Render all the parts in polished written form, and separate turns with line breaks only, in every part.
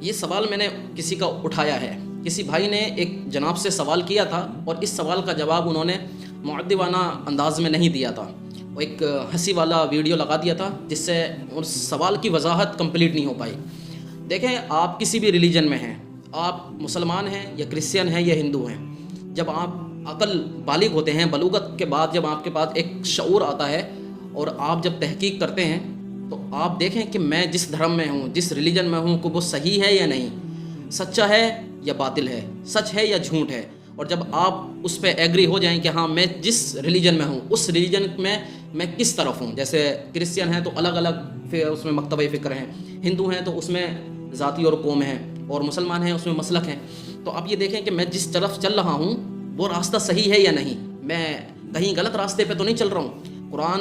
یہ سوال میں نے کسی کا اٹھایا ہے، کسی بھائی نے ایک جناب سے سوال کیا تھا اور اس سوال کا جواب انہوں نے مؤدبانہ انداز میں نہیں دیا تھا، وہ ایک ہنسی والا ویڈیو لگا دیا تھا جس سے اس سوال کی وضاحت کمپلیٹ نہیں ہو پائی۔ دیکھیں، آپ کسی بھی ریلیجن میں ہیں، آپ مسلمان ہیں یا کرسچن ہیں یا ہندو ہیں، جب آپ عقل بالغ ہوتے ہیں، بلوغت کے بعد جب آپ کے پاس ایک شعور آتا ہے اور آپ جب تحقیق کرتے ہیں تو آپ دیکھیں کہ میں جس دھرم میں ہوں، جس ریلیجن میں ہوں، کہ وہ صحیح ہے یا نہیں، سچا ہے یا باطل ہے، سچ ہے یا جھوٹ ہے۔ اور جب آپ اس پہ ایگری ہو جائیں کہ ہاں میں جس ریلیجن میں ہوں اس ریلیجن میں کس طرف ہوں، جیسے کرسچن ہیں تو الگ الگ اس میں مکتبہ فکر ہیں، ہندو ہیں تو اس میں ذاتی اور قوم ہیں، اور مسلمان ہیں اس میں مسلک ہیں، تو آپ یہ دیکھیں کہ میں جس طرف چل رہا ہوں وہ راستہ صحیح ہے یا نہیں، میں کہیں غلط راستے پہ تو نہیں چل رہا ہوں۔ قرآن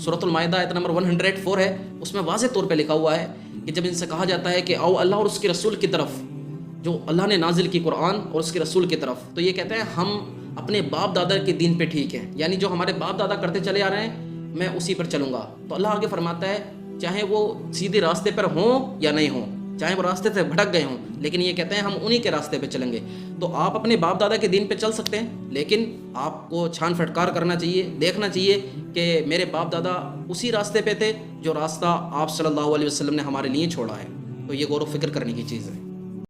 سورۃ المائدہ آیت نمبر 104 ہے، اس میں واضح طور پہ لکھا ہوا ہے کہ جب ان سے کہا جاتا ہے کہ آؤ اللہ اور اس کے رسول کی طرف، جو اللہ نے نازل کی قرآن اور اس کے رسول کی طرف، تو یہ کہتے ہیں ہم اپنے باپ دادا کے دین پہ ٹھیک ہیں، یعنی جو ہمارے باپ دادا کرتے چلے آ رہے ہیں میں اسی پر چلوں گا۔ تو اللہ آگے فرماتا ہے چاہے وہ سیدھے راستے پر ہوں یا نہیں ہوں، چاہے وہ راستے سے بھٹک گئے ہوں، لیکن یہ کہتے ہیں ہم انہی کے راستے پہ چلیں گے۔ تو آپ اپنے باپ دادا کے دین پہ چل سکتے ہیں، لیکن آپ کو چھان پھٹکار کرنا چاہیے، دیکھنا چاہیے کہ میرے باپ دادا اسی راستے پہ تھے جو راستہ آپ صلی اللہ علیہ وسلم نے ہمارے لیے چھوڑا ہے۔ تو یہ غور و فکر کرنے کی چیز ہے۔